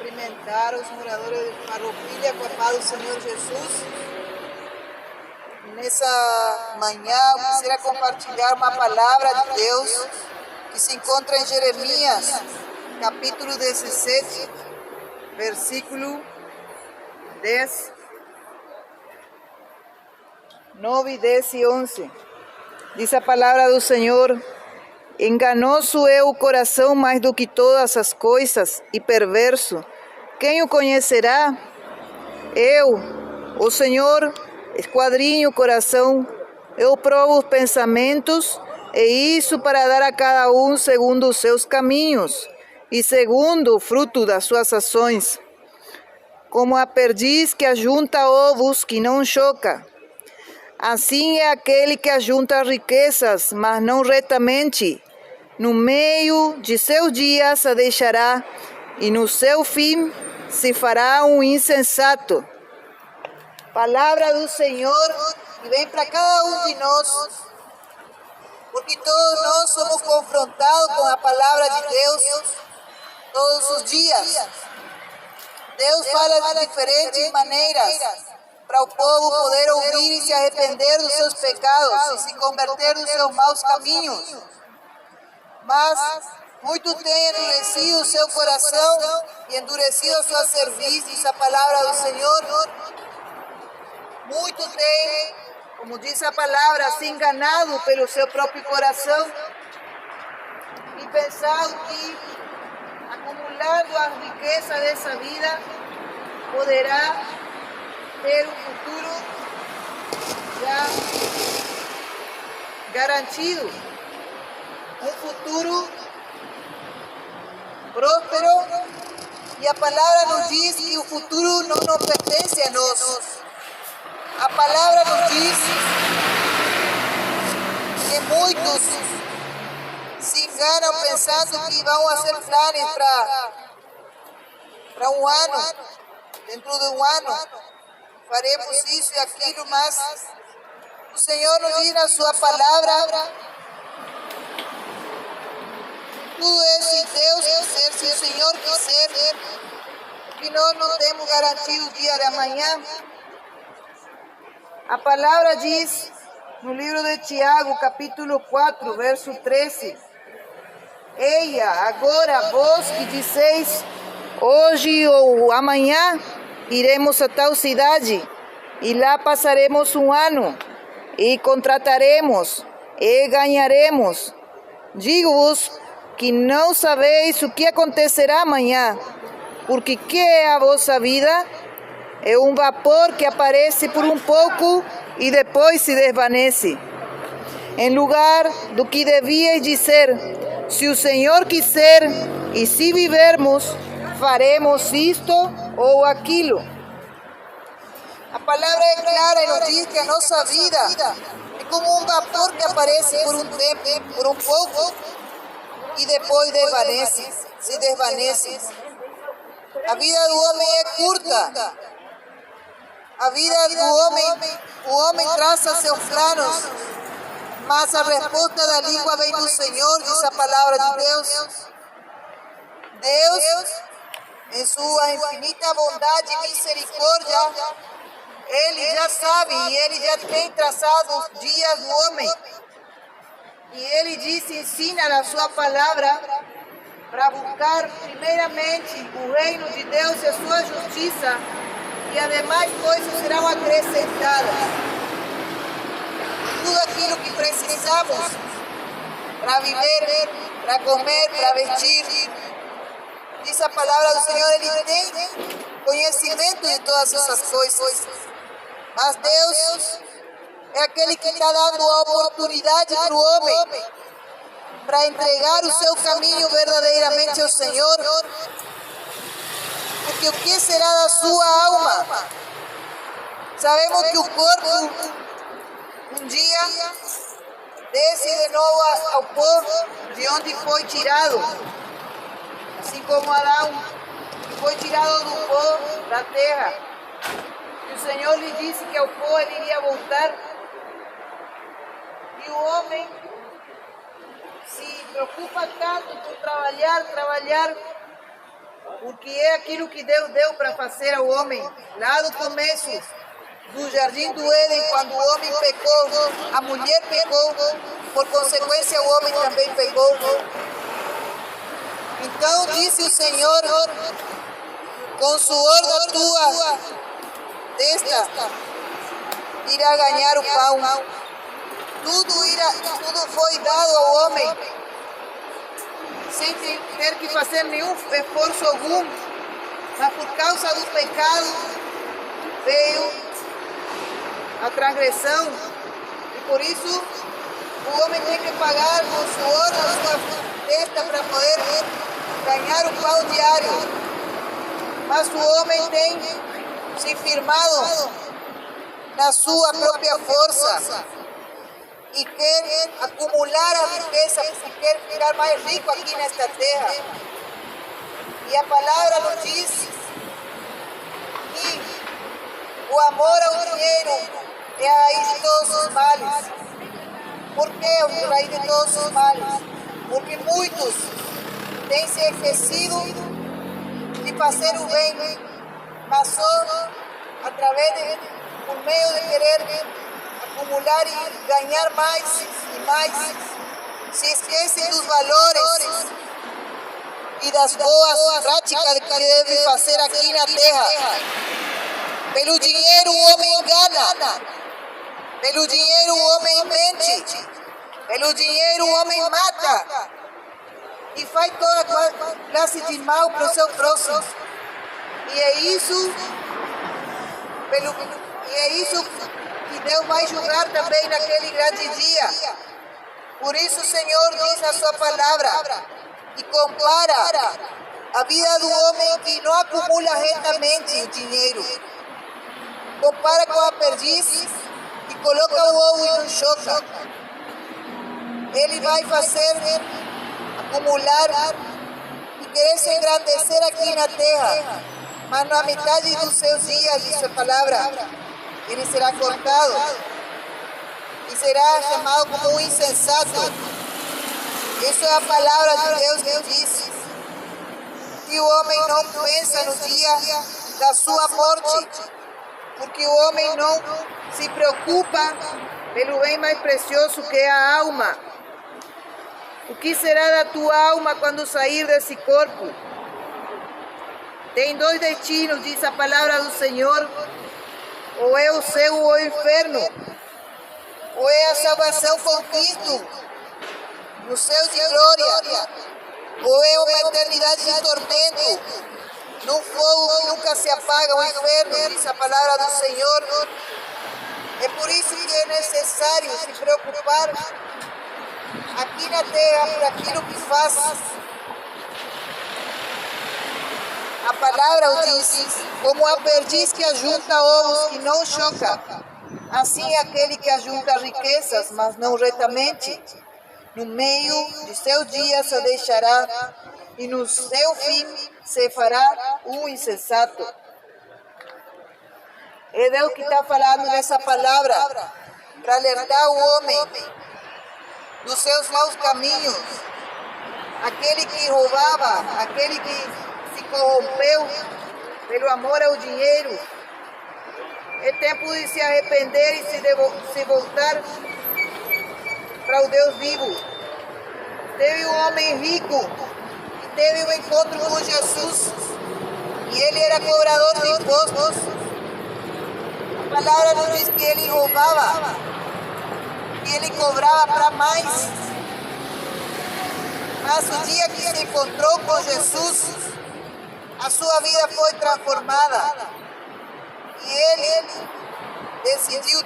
cumprimentar os moradores de Farroupilha com a paz do Senhor Jesus. Nessa manhã eu quisiera compartilhar uma palavra de Deus que se encontra em Jeremias, capítulo 17, versículo 10, 9, 10 e 11. Diz a palavra do Senhor: enganoso é o coração mais do que todas as coisas e perverso. Quem o conhecerá? Eu, o Senhor, esquadrinho o coração, eu provo os pensamentos, e isso para dar a cada um segundo os seus caminhos e segundo o fruto das suas ações. Como a perdiz que ajunta ovos que não choca, assim é aquele que ajunta riquezas, mas não retamente. No meio de seus dias a deixará, e no seu fim se fará um insensato. Palavra do Senhor que vem para cada um de nós, porque todos nós somos confrontados com a palavra de Deus todos os dias. Deus fala de diferentes maneiras para o povo poder ouvir e se arrepender dos seus pecados e se converter dos seus maus caminhos. Mas muitos têm endurecido o seu coração e endurecido a sua cerviz, diz a palavra do Senhor. Muitos têm, como diz a palavra, se enganado pelo seu próprio coração e pensado que, acumulando as riquezas dessa vida, poderá ter um futuro já garantido, um futuro próspero, e a palavra nos diz que o futuro não nos pertence a nós. A palavra nos diz que muitos se enganam pensando que vão fazer planos para um ano, dentro de um ano faremos isso e aquilo, mas o Senhor nos diz na sua palavra: tudo é se Deus quiser, se o Senhor quiser, que nós não temos garantido o dia de amanhã. A palavra diz no livro de Tiago, capítulo 4, verso 13: eia, agora vós que dizeis, hoje ou amanhã iremos a tal cidade, e lá passaremos um ano, e contrataremos, e ganharemos. Digo-vos que não sabeis o que acontecerá amanhã, porque que é a vossa vida? É um vapor que aparece por um pouco e depois se desvanece. Em lugar do que devíeis dizer, se o Senhor quiser e se vivermos, faremos isto ou aquilo. A palavra é clara e nos diz que a nossa vida é como um vapor que aparece por um tempo, por um pouco, e depois se desvanece. A vida do homem é curta. A vida do homem, o homem traça seus planos, mas a resposta da língua vem do Senhor, diz a palavra de Deus. Deus, em sua infinita bondade e misericórdia, Ele já sabe e Ele já tem traçado os dias do homem. E Ele diz, ensina na sua palavra para buscar primeiramente o reino de Deus e a sua justiça, e as demais coisas serão acrescentadas. Tudo aquilo que precisamos para viver, para comer, para vestir, diz a palavra do Senhor, Ele tem conhecimento de todas essas coisas. Mas Deus é aquele que está dando a oportunidade para o homem para entregar o seu caminho verdadeiramente ao Senhor. Porque o que será da sua alma? Sabemos que o corpo um dia desce de novo ao pó de onde foi tirado. Assim como Adão foi tirado do pó da terra. E o Senhor lhe disse que ao pó ele iria voltar. E o homem se preocupa tanto por trabalhar, porque é aquilo que Deus deu para fazer ao homem, lá do começo do jardim do Éden, quando o homem pecou, a mulher pecou, por consequência o homem também pecou. Então disse o Senhor, com suor da tua testa irá ganhar o pão. Tudo foi dado ao homem, sem ter que fazer nenhum esforço algum, mas por causa do pecado veio a transgressão, e por isso o homem tem que pagar com suor da sua testa para poder ganhar o pão diário. Mas o homem tem se firmado na sua própria força e quer acumular a riqueza, e quer ficar mais rico aqui nesta terra. E a palavra nos diz que o amor ao dinheiro é a raiz de todos os males. Por que é a raiz de todos os males? Porque muitos têm se esquecido de fazer o bem, mas só por meio de querer acumular e ganhar mais e mais, se esquecem dos valores e das boas práticas que devem fazer aqui na terra. Pelo dinheiro o homem engana, pelo dinheiro o homem mente, pelo dinheiro o homem mata e faz toda classe de mal para o seu próximo. E é isso que Deus vai julgar também naquele grande dia. Por isso o Senhor diz na sua palavra e compara a vida do homem que não acumula retamente o dinheiro. Compara com a perdiz que coloca o ovo e não choca. Ele vai fazer acumular e querer se engrandecer aqui na terra, mas na metade dos seus dias, diz a palavra, ele será cortado e será chamado como um insensato. Isso é a palavra de Deus que diz que o homem não pensa no dia da sua morte, porque o homem não se preocupa pelo bem mais precioso que é a alma. O que será da tua alma quando sair desse corpo? Tem dois destinos, diz a palavra do Senhor: ou é o céu ou é o inferno, ou é a salvação com Cristo no céu de glória, ou é uma eternidade de tormento, num fogo que nunca se apaga, o inferno, diz a palavra do Senhor. É por isso que é necessário se preocupar aqui na terra por aquilo que faz. A palavra o diz, como a perdiz que ajunta ovos e não choca, assim é aquele que ajunta riquezas, mas não retamente. No meio de seus dias se deixará, e no seu fim se fará um insensato. É Deus que está falando nessa palavra, para alertar o homem dos seus maus caminhos, aquele que roubava, aquele que se corrompeu pelo amor ao dinheiro. É tempo de se arrepender e se voltar para o Deus vivo. Teve um homem rico que teve um encontro com Jesus e ele era cobrador de impostos. A palavra nos diz que ele roubava, que ele cobrava para mais. Mas o dia que se encontrou com Jesus, a sua vida foi transformada e ele decidiu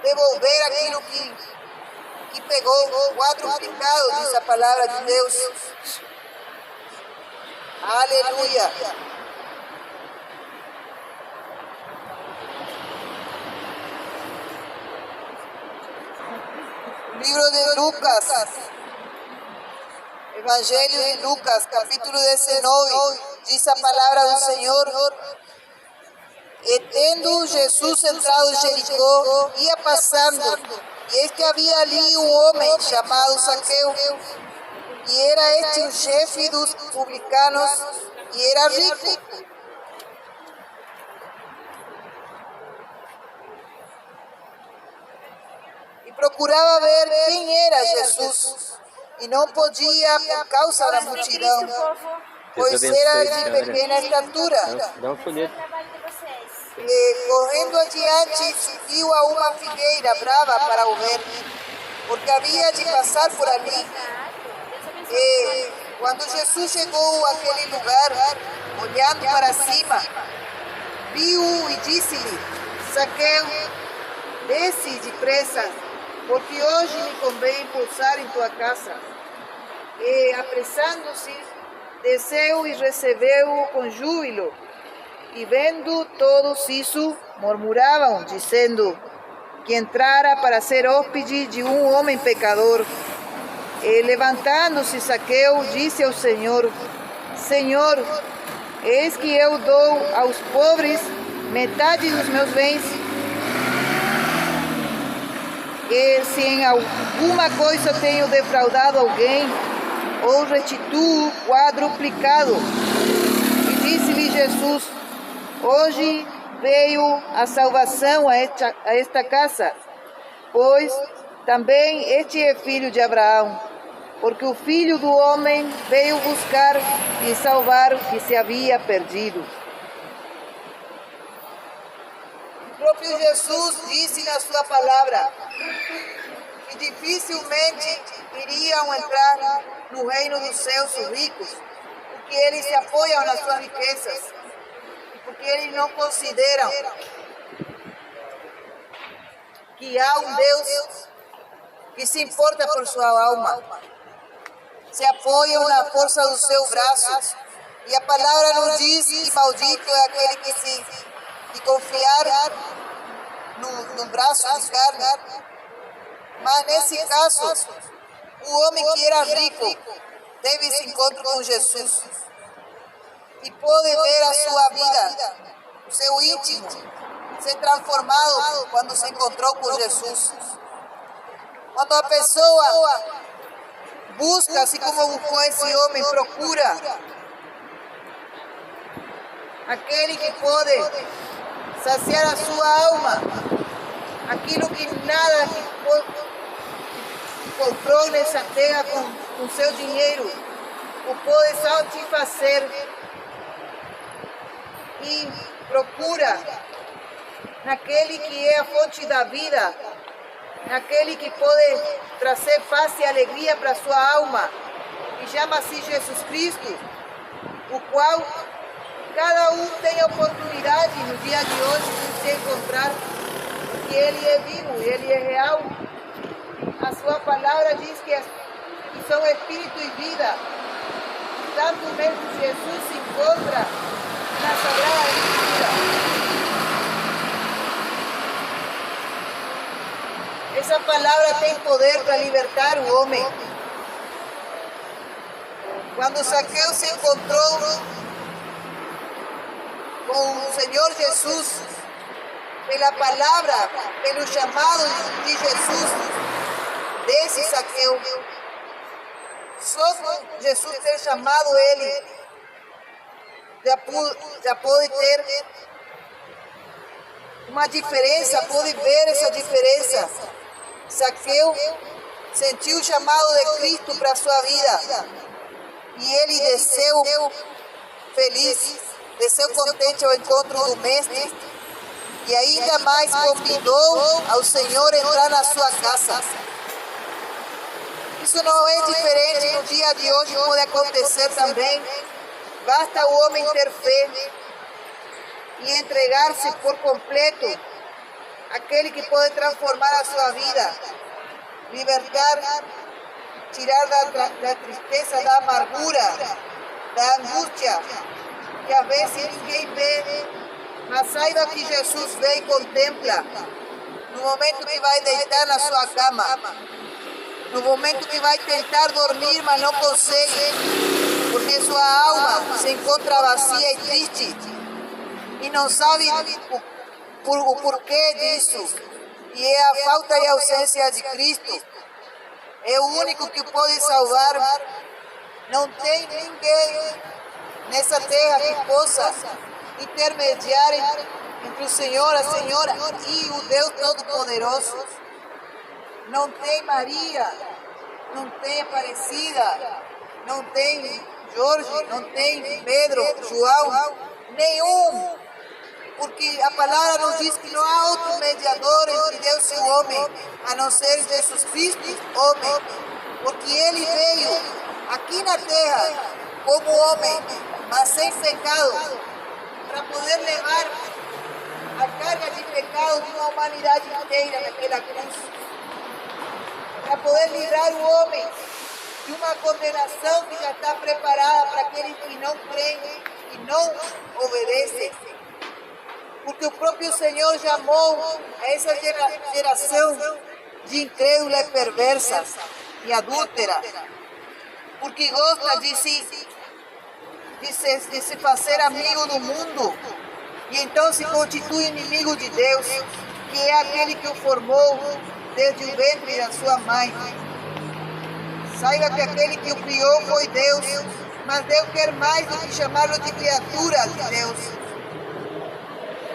devolver aquilo que pegou, quadruplicado, diz a palavra de Deus. Aleluia. Livro de Lucas, Evangelho de Lucas, capítulo 19, diz a palavra do Senhor: e tendo Jesus entrado em Jericó, ia passando, e eis que havia ali um homem chamado Zaqueu, e era este um chefe dos publicanos, e era rico. E procurava ver quem era Jesus, e não podia por causa da multidão, pois era de pequena estatura. Dá um folheto. E, correndo adiante, subiu a uma figueira brava para o ver, porque havia de passar por ali. E quando Jesus chegou àquele lugar, olhando para cima, viu e disse-lhe: Zaqueu, desce depressa, porque hoje me convém pousar em tua casa. E, apressando-se, desceu e recebeu-o com júbilo. E vendo todos isso, murmuravam, dizendo que entrara para ser hóspede de um homem pecador. E, levantando-se Zaqueu, disse ao Senhor: Senhor, eis que eu dou aos pobres metade dos meus bens, e se em alguma coisa tenho defraudado alguém, ou restituo quadruplicado. E disse-lhe Jesus: Hoje veio a salvação a esta casa, pois também este é filho de Abraão, porque o Filho do Homem veio buscar e salvar o que se havia perdido. O próprio Jesus disse na sua palavra que dificilmente iriam entrar no reino dos céus os ricos, porque eles se apoiam nas suas riquezas, porque eles não consideram que há um Deus que se importa por sua alma. Se apoiam na força do seu braço. E a palavra nos diz que maldito é aquele que confiar no braço de carne. Mas nesse caso, o homem que era rico teve esse encontro com Jesus. E pôde ver a sua vida, o seu íntimo, ser transformado quando se encontrou com Jesus. Quando a pessoa busca, assim como buscou esse homem, procura aquele que pode saciar a sua alma, aquilo que nada que comprou nessa terra com seu dinheiro, o pode satisfazer, e procura naquele que é a fonte da vida, naquele que pode trazer paz e alegria para a sua alma, e chama-se Jesus Cristo, o qual cada um tem a oportunidade no dia de hoje de se encontrar, porque Ele é vivo, Ele é real. A sua palavra diz que são espírito e vida. Tanto mesmo Jesus se encontra na Sagrada Escritura. Essa palavra tem poder para libertar o homem. Quando Zaqueu se encontrou com o Senhor Jesus, pela palavra, pelo chamado de Jesus, desse Zaqueu, só com Jesus ter chamado ele, já pode ter uma diferença, pode ver essa diferença. Zaqueu sentiu o chamado de Cristo para a sua vida e ele desceu feliz, desceu contente ao encontro do Mestre e ainda mais convidou ao Senhor a entrar na sua casa. Isso não é diferente no dia de hoje, pode acontecer também. Basta o homem ter fé e entregar-se por completo àquele que pode transformar a sua vida, libertar, tirar da tristeza, da amargura, da angústia, que às vezes ninguém vê, mas saiba que Jesus vê e contempla no momento que vai deitar na sua cama, no momento que vai tentar dormir, mas não consegue, porque sua alma se encontra vazia e triste e não sabe o porquê disso. E é a falta e a ausência de Cristo. É o único que pode salvar. Não tem ninguém nessa terra que possa intermediar entre o Senhor, a Senhora e o Deus Todo-Poderoso. Não tem Maria, não tem Aparecida, não tem Jorge, não tem Pedro, João, nenhum. Porque a palavra nos diz que não há outro mediador entre Deus e o homem, a não ser Jesus Cristo, homem. Porque ele veio aqui na terra como homem, mas sem pecado, para poder levar a carga de pecado de uma humanidade inteira naquela cruz. Para poder livrar o homem de uma condenação que já está preparada para aqueles que não creem e não obedecem. Porque o próprio Senhor chamou a essa geração de incrédula e perversa e adúltera, porque gosta de se fazer amigo do mundo e então se constitui inimigo de Deus, que é aquele que o formou desde o ventre da sua mãe. Saiba que aquele que o criou foi Deus, mas Deus quer mais do que chamá-lo de criatura de Deus.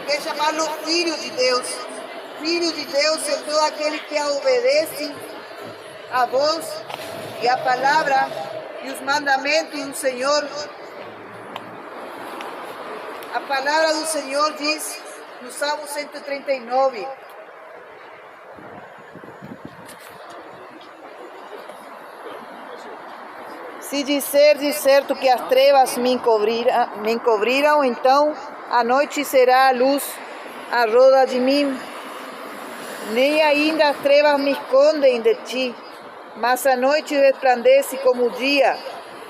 Quer chamá-lo filho de Deus. Filho de Deus é todo aquele que obedece a voz e a palavra e os mandamentos do Senhor. A palavra do Senhor diz no Salmo 139. Se disser de certo que as trevas me encobriram, então a noite será a luz à roda de mim. Nem ainda as trevas me escondem de ti, mas a noite resplandece como o dia.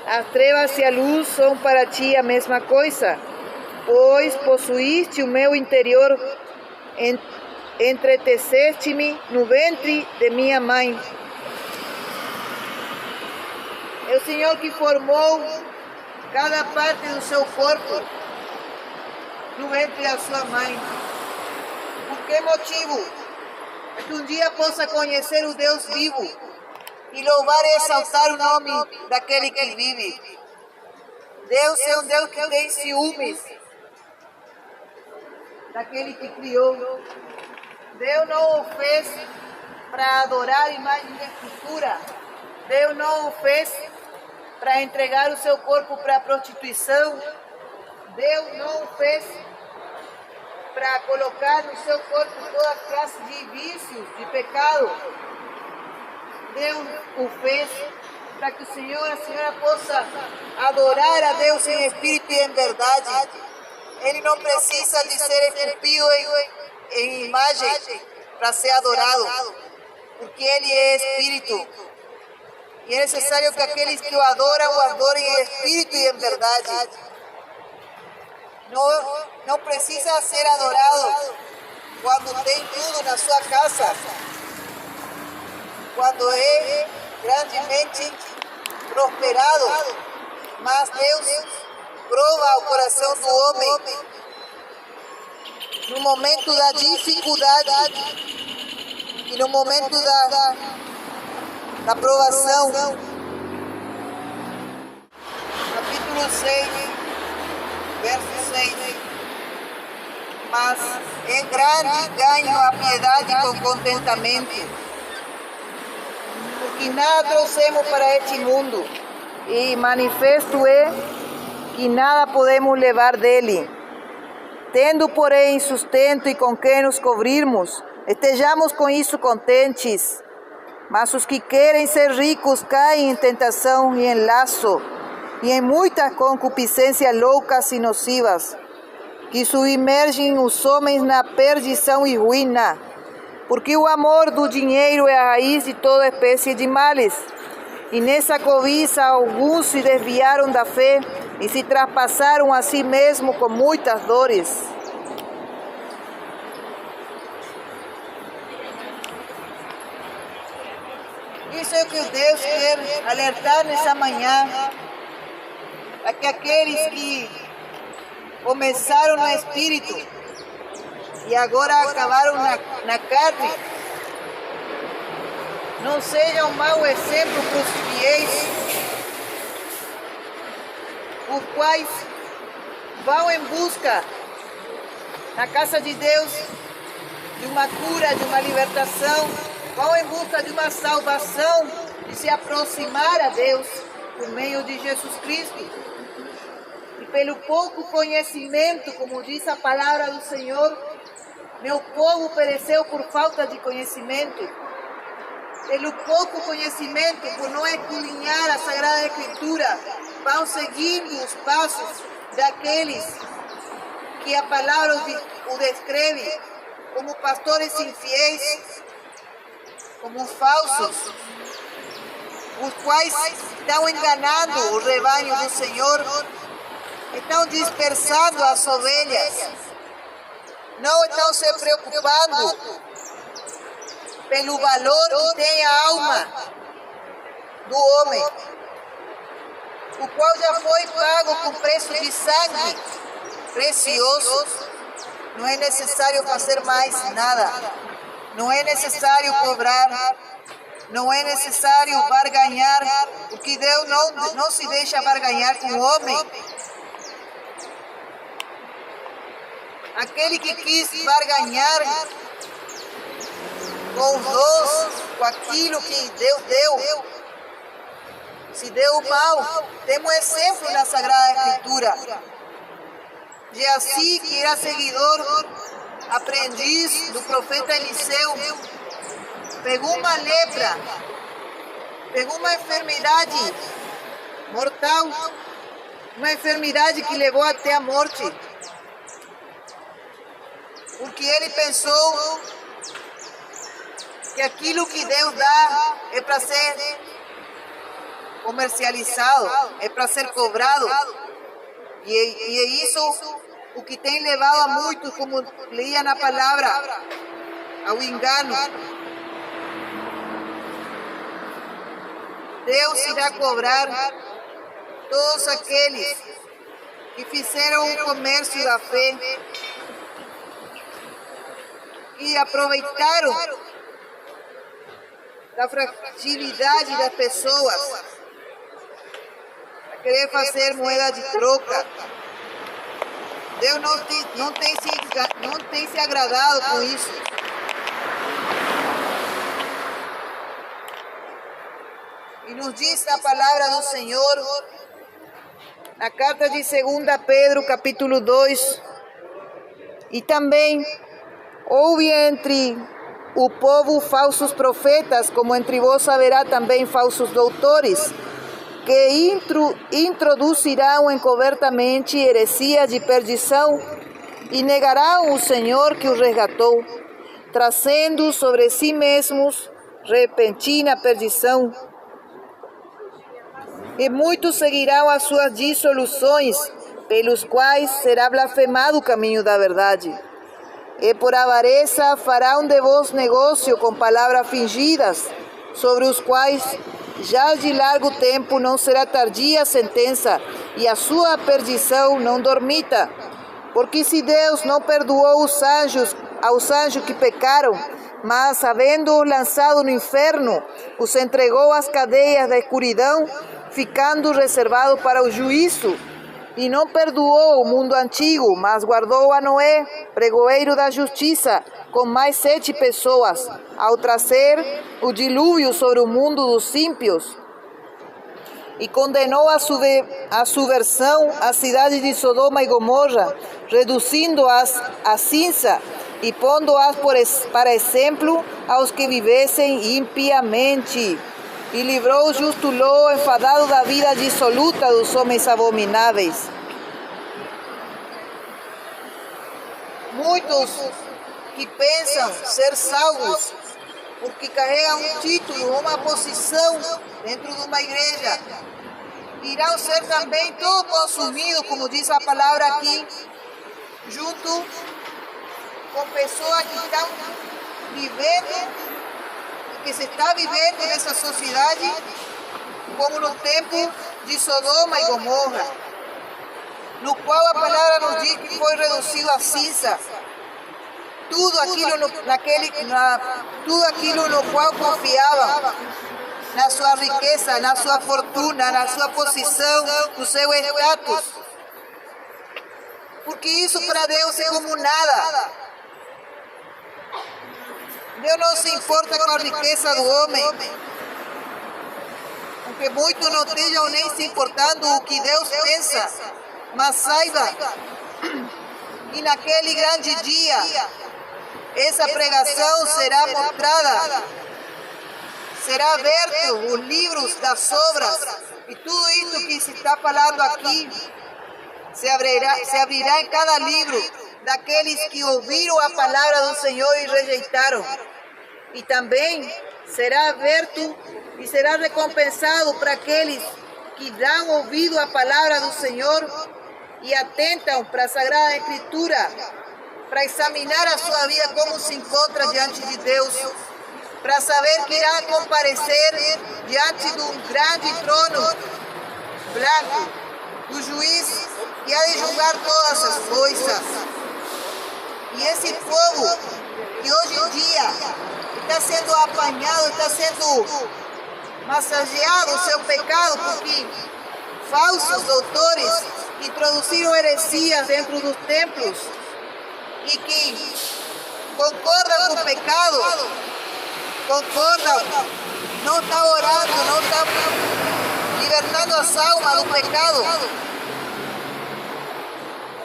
As trevas e a luz são para ti a mesma coisa, pois possuíste o meu interior, entreteceste-me no ventre de minha mãe. É o Senhor que formou cada parte do seu corpo no ventre da sua mãe. Por que motivo? Para que um dia possa conhecer o Deus vivo e louvar e exaltar o nome daquele que vive. Deus é um Deus que tem ciúmes daquele que criou. Deus não o fez para adorar imagem de escultura. Deus não o fez para entregar o seu corpo para a prostituição. Deus não o fez para colocar no seu corpo toda classe de vícios, de pecado. Deus o fez para que o Senhor e a Senhora possa adorar a Deus em espírito e em verdade. Ele não precisa de ser esculpido em imagem para ser adorado, porque Ele é espírito. E é necessário que aqueles que o adorem em espírito e em verdade. Não precisa ser adorado quando tem tudo na sua casa, quando é grandemente prosperado, mas Deus prova o coração do homem no momento da dificuldade e no momento da provação. Capítulo 6, verso 6. Mas é grande ganho a piedade com contentamento, porque nada trouxemos para este mundo, e manifesto é que nada podemos levar dele. Tendo, porém, sustento e com que nos cobrirmos, estejamos com isso contentes. Mas os que querem ser ricos caem em tentação e em laço, e em muitas concupiscências loucas e nocivas, que submergem os homens na perdição e ruína, porque o amor do dinheiro é a raiz de toda espécie de males. E nessa cobiça alguns se desviaram da fé e se traspassaram a si mesmos com muitas dores. Isso é o que Deus quer alertar nessa manhã, para que aqueles que começaram no Espírito e agora acabaram na carne, não sejam um mau exemplo para os fiéis, os quais vão em busca, na casa de Deus, de uma cura, de uma libertação, vão em busca de uma salvação, de se aproximar a Deus por meio de Jesus Cristo. E pelo pouco conhecimento, como diz a palavra do Senhor, meu povo pereceu por falta de conhecimento. Pelo pouco conhecimento, por não escudriñar a Sagrada Escritura, vão seguindo os passos daqueles que a palavra o descreve como pastores infiéis, como falsos, os quais estão enganando o rebanho do Senhor, estão dispersando as ovelhas, não estão se preocupando pelo valor que tem a alma do homem, o qual já foi pago com preço de sangue precioso. Não é necessário fazer mais nada, não é necessário cobrar, não é necessário barganhar, porque Deus não se deixa barganhar com o homem. Aquele que quis barganhar com os dons, com aquilo que Deus deu, se deu mal. Temos exemplo na Sagrada Escritura. Geazi, que era seguidor, aprendiz do profeta Eliseu, pegou uma lepra, pegou uma enfermidade mortal, uma enfermidade que levou até a morte, porque ele pensou que aquilo que Deus dá é para ser comercializado, é para ser cobrado. E é isso o que tem levado a muitos, como leia na palavra, ao engano. Deus irá cobrar todos aqueles que fizeram o comércio da fé e aproveitaram da fragilidade das pessoas, a querer fazer moeda de troca. Deus não tem se agradado com isso. E nos diz a palavra do Senhor, na carta de 2 Pedro, capítulo 2, e também houve entre o povo falsos profetas, como entre vós haverá também falsos doutores, que introduzirão encobertamente heresias de perdição e negarão o Senhor que os resgatou, trazendo sobre si mesmos repentina perdição. E muitos seguirão as suas dissoluções, pelos quais será blasfemado o caminho da verdade. E por avareza farão de vós negócio com palavras fingidas, sobre os quais já de largo tempo não será tardia a sentença, e a sua perdição não dormita. Porque se Deus não perdoou aos anjos que pecaram, mas, havendo-os lançado no inferno, os entregou às cadeias da escuridão, ficando reservado para o juízo, e não perdoou o mundo antigo, mas guardou a Noé, pregoeiro da justiça, com mais 7 pessoas, ao trazer o dilúvio sobre o mundo dos ímpios. E condenou a subversão a cidade de Sodoma e Gomorra, reduzindo-as a cinza e pondo-as para exemplo aos que vivessem impiamente. E livrou o justo Ló, enfadado da vida dissoluta dos homens abomináveis. Muitos que pensam ser salvos porque carregam um título, uma posição dentro de uma igreja, irão ser também todos consumidos, como diz a palavra aqui, junto com pessoas que estão vivendo, que se está vivendo nessa sociedade, como no tempo de Sodoma e Gomorra, no qual a palavra nos diz que foi reduzido a cinza. Tudo aquilo no qual confiavam, na sua riqueza, na sua fortuna, na sua posição, no seu status, porque isso para Deus é como nada. Deus não se importa com a riqueza do homem, aunque muitos não estejam nem se importando o que Deus pensa, mas saiba que naquele grande dia, essa pregação será mostrada, será aberto os livros das obras, e tudo isso que se está falando aqui se abrirá em cada livro daqueles que ouviram a palavra do Senhor e rejeitaram. E também será aberto e será recompensado para aqueles que dão ouvido à palavra do Senhor e atentam para a Sagrada Escritura, para examinar a sua vida como se encontra diante de Deus, para saber que irá comparecer diante de um grande trono branco, do juiz que há de julgar todas as coisas. E esse povo que hoje em dia está sendo apanhado, está sendo massageado o seu pecado, porque falsos doutores introduziram heresias dentro dos templos e que concordam com o pecado, concordam, não está orando, não está libertando as almas do pecado.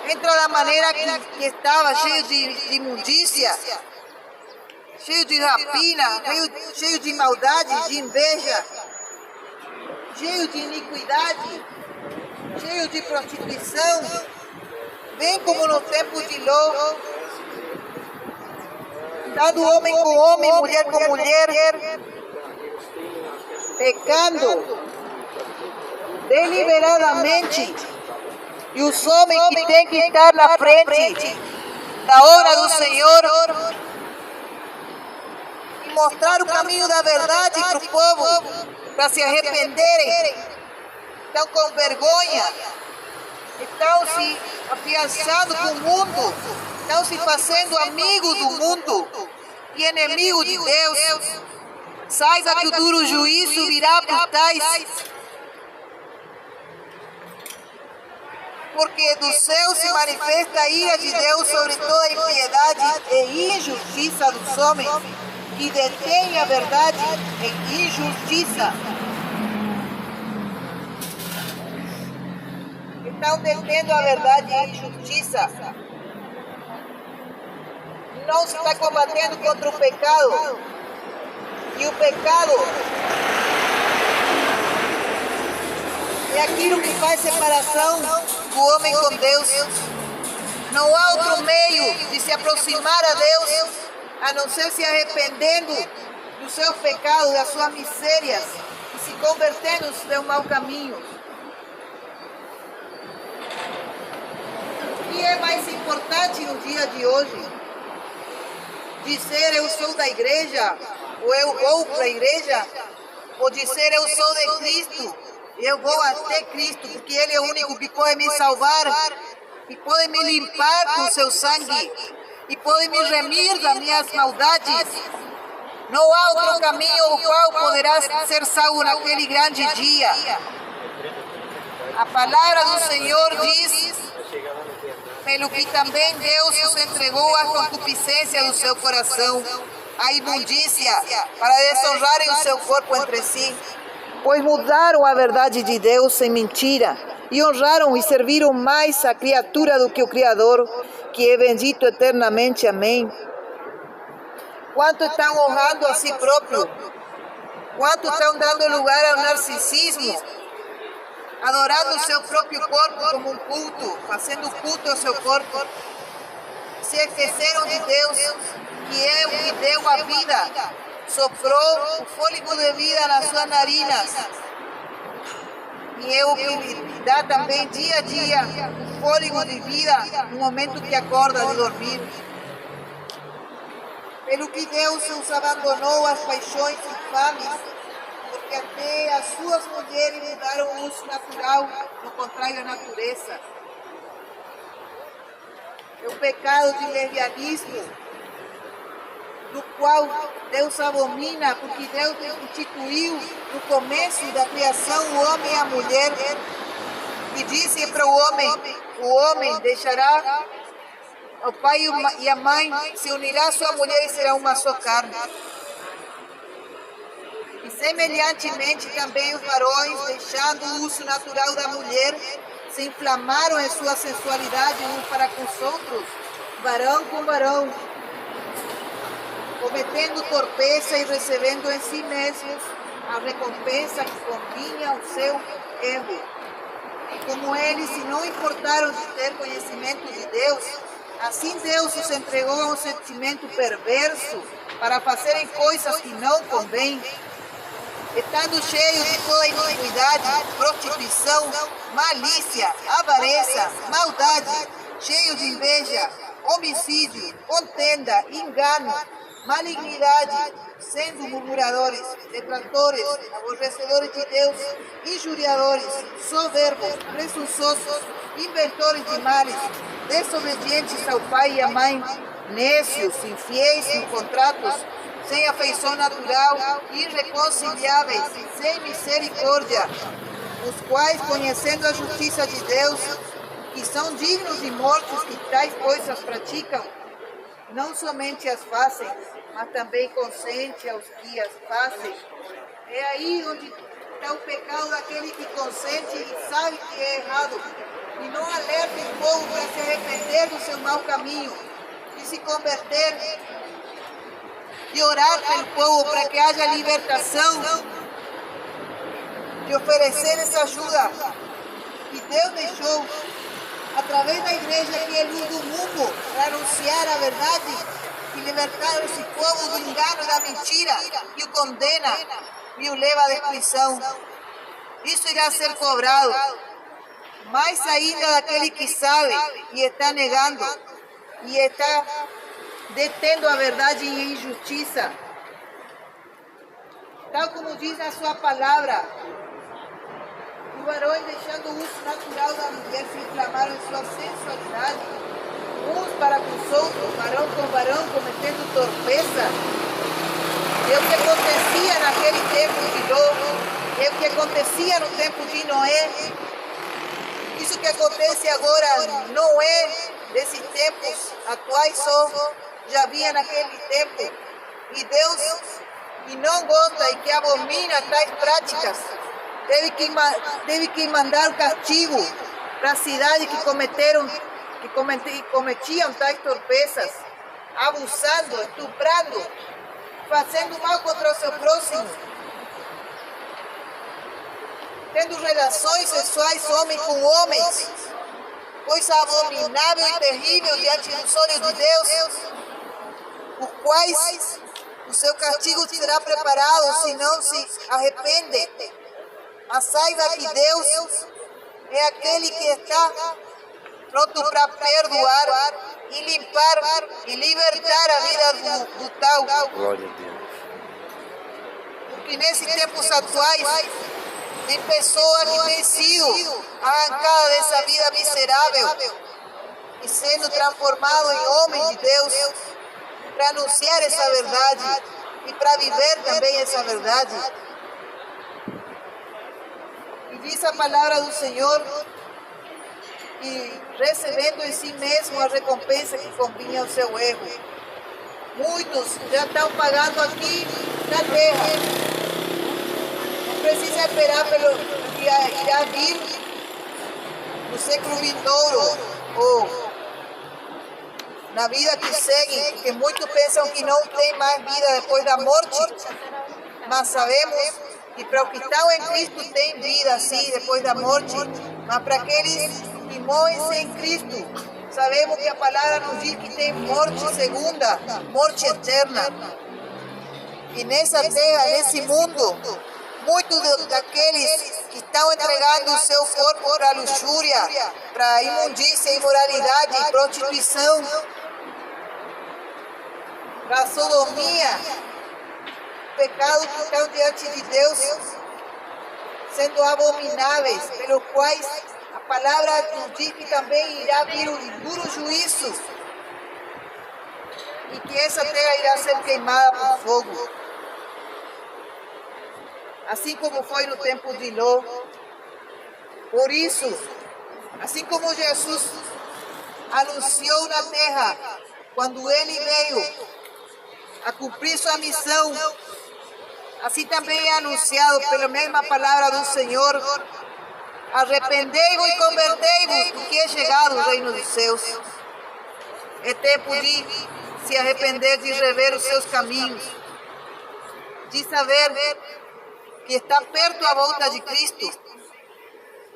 Entra da maneira que estava, cheio de imundícia, cheio de rapina, cheio de maldade, de inveja, cheio de iniquidade, cheio de prostituição, bem como no tempo de Ló, dando homem com homem, mulher com mulher, pecando deliberadamente. E os homens que têm que estar na frente da obra do Senhor e mostrar o caminho da verdade para o povo, para se arrependerem, estão com vergonha, estão se afiançando com o mundo, estão se fazendo amigos do mundo e inimigos de Deus. Saiba que o duro juízo virá por tais, porque do céu se manifesta a ira de Deus sobre toda impiedade e injustiça dos homens que detêm a verdade em injustiça. Estão detendo a verdade em injustiça. Não se está combatendo contra o pecado. E o pecado é aquilo que faz separação do homem com Deus. Não há outro meio de se aproximar a Deus a não ser se arrependendo dos seus pecados, das suas misérias e se convertendo no seu mau caminho. O que é mais importante no dia de hoje? Dizer eu sou da igreja, ou eu vou para a igreja, ou dizer eu sou de Cristo, eu vou até Cristo, porque Ele é o único que pode me salvar e pode me limpar com seu sangue e pode me remir das minhas maldades. Não há outro caminho o qual poderá ser salvo naquele grande dia. A palavra do Senhor diz, pelo que também Deus os entregou à concupiscência do seu coração, à imundícia, para desonrarem o seu corpo entre si. Pois mudaram a verdade de Deus em mentira, e honraram e serviram mais a criatura do que o Criador, que é bendito eternamente. Amém. Quanto estão honrando a si próprios? Quanto estão dando lugar ao narcisismo? Adorando o seu próprio corpo como um culto, fazendo culto ao seu corpo. Se esqueceram de Deus, que é o que deu a vida, soprou o fôlego de vida nas suas narinas. E é o que lhe dá também dia a dia o fôlego de vida no momento que acorda de dormir. Pelo que Deus os abandonou às paixões infames, porque até as suas mulheres mudaram o uso natural, no contrário à natureza. É o pecado de lesbianismo, do qual Deus abomina, porque Deus instituiu no começo da criação o homem e a mulher, E disse para o homem deixará o pai e a mãe, se unirá a sua mulher e será uma só carne. E semelhantemente também os varões, deixando o uso natural da mulher, se inflamaram em sua sensualidade uns para com os outros, varão com varão, cometendo torpeza e recebendo em si mesmos a recompensa que convinha ao seu erro. Como eles se não importaram de ter conhecimento de Deus, assim Deus os entregou a um sentimento perverso para fazerem coisas que não convêm, estando cheios de toda iniquidade, prostituição, malícia, avareza, maldade, cheios de inveja, homicídio, contenda, engano, malignidade, sendo murmuradores, detratores, aborrecedores de Deus, injuriadores, soberbos, presunçosos, inventores de males, desobedientes ao pai e à mãe, nécios, infiéis, incontratos, sem afeição natural, irreconciliáveis, sem misericórdia, os quais, conhecendo a justiça de Deus, que são dignos de mortes que tais coisas praticam, não somente as fazem, mas também consentem aos que as fazem. É aí onde está o pecado daquele que consente e sabe que é errado, e não alerta o povo para se arrepender do seu mau caminho, e se converter, e orar pelo povo para que haja libertação, de oferecer essa ajuda. E Deus deixou, através da igreja, que é luz do mundo, para anunciar a verdade e libertar esse povo do engano e da mentira, que o condena e o leva à destruição. Isso irá ser cobrado, mais ainda daquele que sabe e está negando, e está detendo a verdade em injustiça. Tal como diz na sua palavra, os varões, deixando o uso natural da mulher, se inflamaram em sua sensualidade, uns para com os outros, varão com varão, cometendo torpeza. É o que acontecia naquele tempo de Ló, é o que acontecia no tempo de Noé. Isso que acontece agora não é desses tempos atuais só, já havia naquele tempo. E Deus, que não gosta e que abomina tais práticas, teve que mandar castigo para a cidade que cometiam tais torpezas, abusando, estuprando, fazendo mal contra o seu próximo, tendo relações sexuais homem com homens, coisa abominável e terrível diante dos olhos de Deus, os quais o seu castigo será preparado se não se arrepende. Mas saiba que Deus é aquele que está pronto para perdoar e limpar e libertar a vida do tal. Glória a Deus. Porque nesses tempos atuais tem pessoas que têm sido arrancadas dessa vida miserável e sendo transformadas em homens de Deus para anunciar essa verdade e para viver também essa verdade. E diz a palavra do Senhor, e recebendo em si mesmo a recompensa que convinha ao seu erro. Muitos já estão pagando aqui na terra. Não precisa esperar pelo que irá vir no século vindouro ou na vida que segue, porque muitos pensam que não tem mais vida depois da morte, mas sabemos que para os que estão em Cristo tem vida sim depois da morte, mas para aqueles que morrem sem Cristo, sabemos que a palavra nos diz que tem morte segunda, morte eterna. E nessa terra, nesse mundo, muitos daqueles que estão entregando o seu corpo para a luxúria, para a imundícia, imoralidade, prostituição, para a sodomia, pecados que estão diante de Deus, sendo abomináveis, pelos quais a palavra nos diz que também irá vir um duro juízo e que essa terra irá ser queimada por fogo. Assim como foi no tempo de Ló. Por isso, Assim como Jesus anunciou na terra, quando ele veio a cumprir sua missão, assim também é anunciado pela mesma palavra do Senhor: arrependei-vos e convertei-vos, porque é chegado o reino dos céus. É tempo de se arrepender, de rever os seus caminhos, de saber que está perto a volta de Cristo.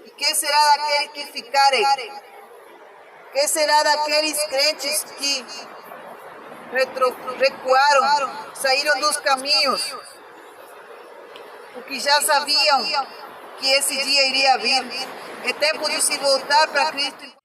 E que será daqueles que ficarem? Que será daqueles crentes que recuaram, saíram dos caminhos, porque já sabiam que esse dia iria vir? É tempo de se voltar para Cristo.